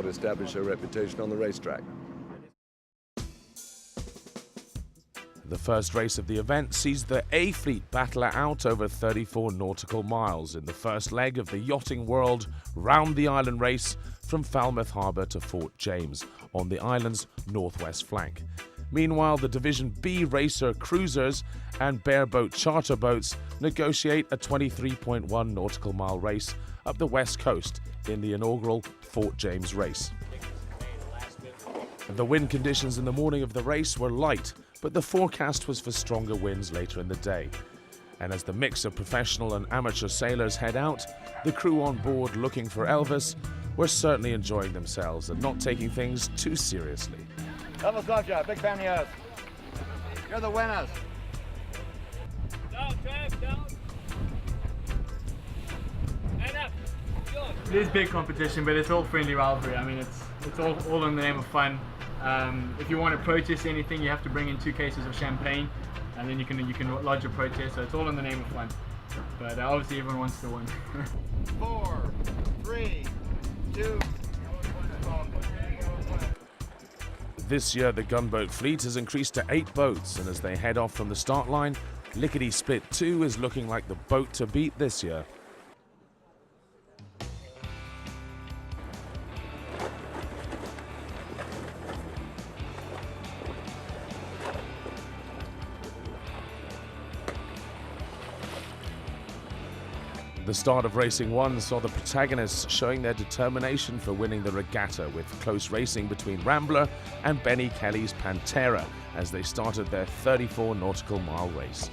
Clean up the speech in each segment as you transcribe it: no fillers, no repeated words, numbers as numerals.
got to establish her reputation on the racetrack. The first race of the event sees the A Fleet battle it out over 34 nautical miles in the first leg of the Yachting World Round the Island race from Falmouth Harbour to Fort James on the island's northwest flank. Meanwhile, the Division B racer cruisers and bareboat charter boats negotiate a 23.1 nautical mile race up the west coast in the inaugural Fort James race. The wind conditions in the morning of the race were light, but the forecast was for stronger winds later in the day. And as the mix of professional and amateur sailors head out, the crew on board looking for Elvis were certainly enjoying themselves and not taking things too seriously. Elvis loves you. Big fan of yours. You're the winners. Down, Trav, down. And up. It is big competition, but it's all friendly rivalry. I mean, it's all in the name of fun. If you want to protest anything, you have to bring in 2 cases of champagne, and then you can lodge a protest. So it's all in the name of fun. But obviously, everyone wants to win. 4, 3, 2. This year, the gunboat fleet has increased to 8 boats, and as they head off from the start line, Lickety Split 2 is looking like the boat to beat this year. The start of Racing 1 saw the protagonists showing their determination for winning the regatta, with close racing between Rambler and Benny Kelly's Pantera as they started their 34 nautical mile race.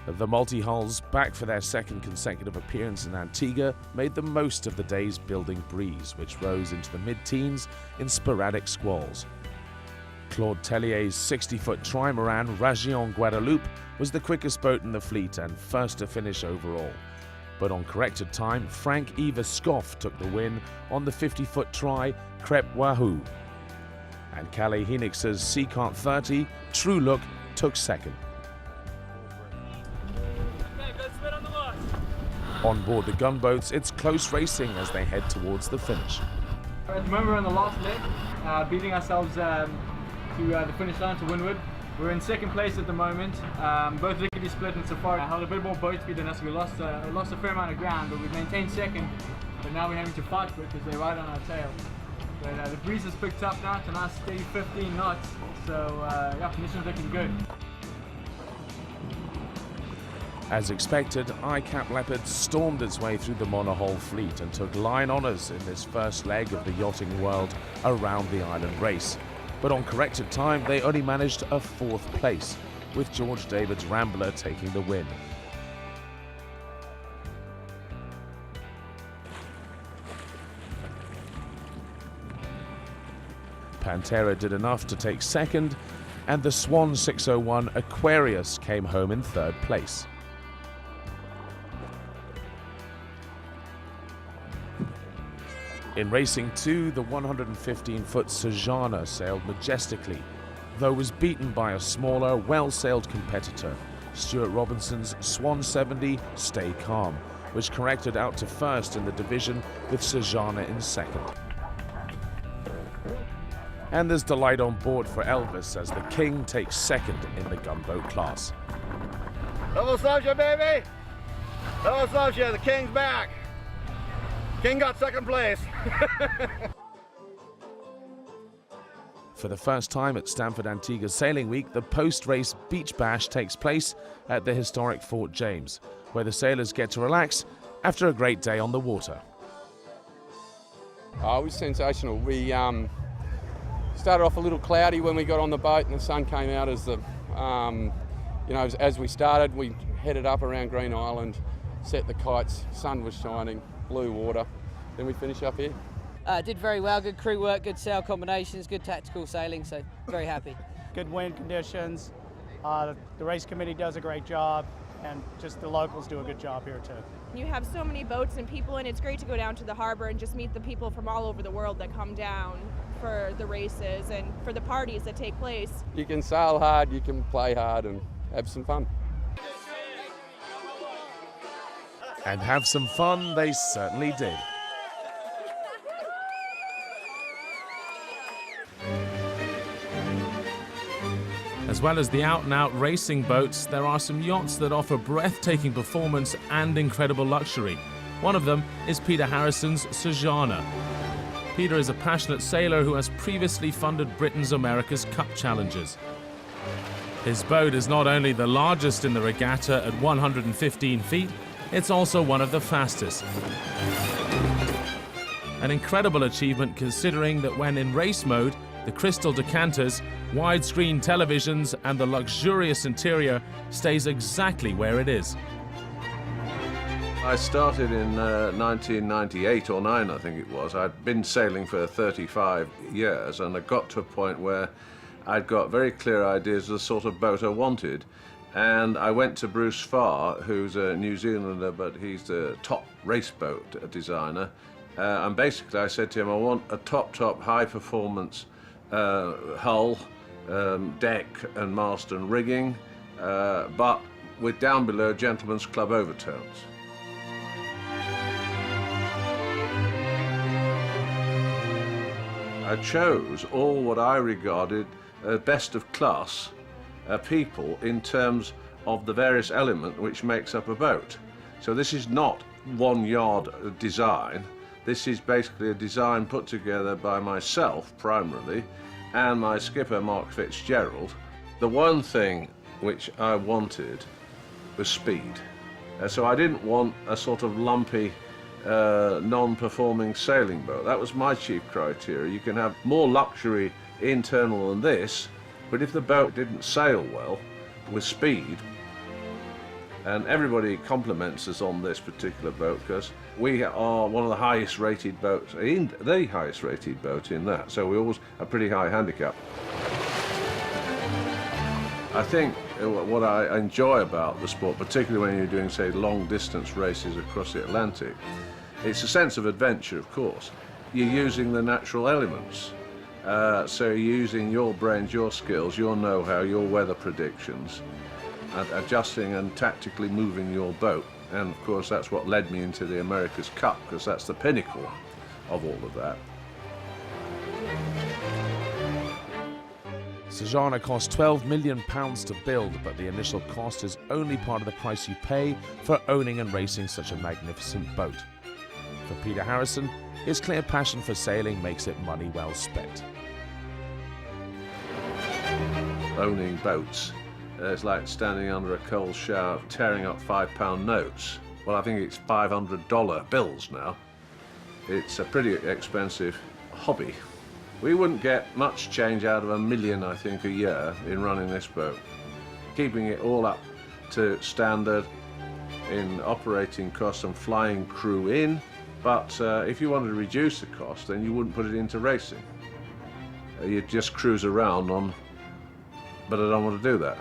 The multi-hulls, back for their second consecutive appearance in Antigua, made the most of the day's building breeze, which rose into the mid-teens in sporadic squalls. Claude Tellier's 60-foot trimaran Région Guadeloupe was the quickest boat in the fleet and first to finish overall. But on corrected time, Frank-Yves Escoff took the win on the 50-foot tri Crêpe Wahoo. And Calais Henix's Seacart 30 True Look took second. On board the gunboats, it's close racing as they head towards the finish. At the moment, we're on the last leg, beating ourselves to the finish line to windward. We're in second place at the moment. Both Lickety Split and Safari held a bit more boat speed than us. We lost a fair amount of ground, but we've maintained second. But now we're having to fight for it because they're right on our tail. But the breeze has picked up now to a nice steady 15 knots. So yeah, conditions looking good. As expected, ICAP Leopard stormed its way through the monohull fleet and took line honours in this first leg of the Yachting World Around the Island race. But on corrected time, they only managed a 4th place, with George David's Rambler taking the win. Pantera did enough to take second, and the Swan 601 Aquarius came home in 3rd place. In Racing 2, the 115-foot Sejana sailed majestically, though was beaten by a smaller, well-sailed competitor, Stuart Robinson's Swan 70 Stay Calm, which corrected out to 1st in the division with Sejana in 2nd. And there's delight on board for Elvis as the King takes 2nd in the gunboat class. Elvis loves you, baby! Elvis loves you, the King's back! King got 2nd place. For the first time at Stanford Antigua Sailing Week, the post-race beach bash takes place at the historic Fort James, where the sailors get to relax after a great day on the water. Oh, it was sensational. We started off a little cloudy when we got on the boat, and the sun came out as the, as we started. We headed up around Green Island, set the kites, sun was shining, blue water. Then we finish up here. Did very well, good crew work, good sail combinations, good tactical sailing, so very happy. Good wind conditions. The race committee does a great job. and just the locals do a good job here too. You have so many boats and people, and it's great to go down to the harbor and just meet the people from all over the world that come down for the races and for the parties that take place. You can sail hard, you can play hard and have some fun. And have some fun they certainly did. As well as the out-and-out racing boats, there are some yachts that offer breathtaking performance and incredible luxury. One of them is Peter Harrison's Sajana. Peter is a passionate sailor who has previously funded Britain's America's Cup challenges. His boat is not only the largest in the regatta at 115 feet, it's also one of the fastest. An incredible achievement considering that when in race mode, the crystal decanters, widescreen televisions and the luxurious interior stays exactly where it is. I started in 1998 or 9, I think it was. I'd been sailing for 35 years, and I got to a point where I'd got very clear ideas of the sort of boat I wanted. And I went to Bruce Farr, who's a New Zealander, but he's the top race boat designer. And basically I said to him, I want a top high-performance hull, deck and mast and rigging, but with down below gentleman's club overtones. I chose all what I regarded as best of class people in terms of the various elements which makes up a boat. So this is not one yard design. This is basically a design put together by myself primarily and my skipper Mark Fitzgerald. The one thing which I wanted was speed. So I didn't want a sort of lumpy non-performing sailing boat. That was my chief criteria. You can have more luxury internal than this, but if the boat didn't sail well with speed, and everybody compliments us on this particular boat because we are one of the highest rated boats, the highest rated boat in that, so we always a pretty high handicap. I think what I enjoy about the sport, particularly when you're doing, say, long distance races across the Atlantic, it's a sense of adventure, of course. You're using the natural elements. So you're using your brains, your skills, your know-how, your weather predictions, and adjusting and tactically moving your boat. And of course that's what led me into the America's Cup, because that's the pinnacle of all of that. Sajana cost £12 million to build, but the initial cost is only part of the price you pay for owning and racing such a magnificent boat. For Peter Harrison, his clear passion for sailing makes it money well spent. Owning boats, it's like standing under a cold shower tearing up £5 notes. Well, I think it's $500 bills now. It's a pretty expensive hobby. We wouldn't get much change out of $1 million, I think, a year in running this boat. Keeping it all up to standard in operating costs and flying crew in, but if you wanted to reduce the cost, then you wouldn't put it into racing. You'd just cruise around on, but I don't want to do that.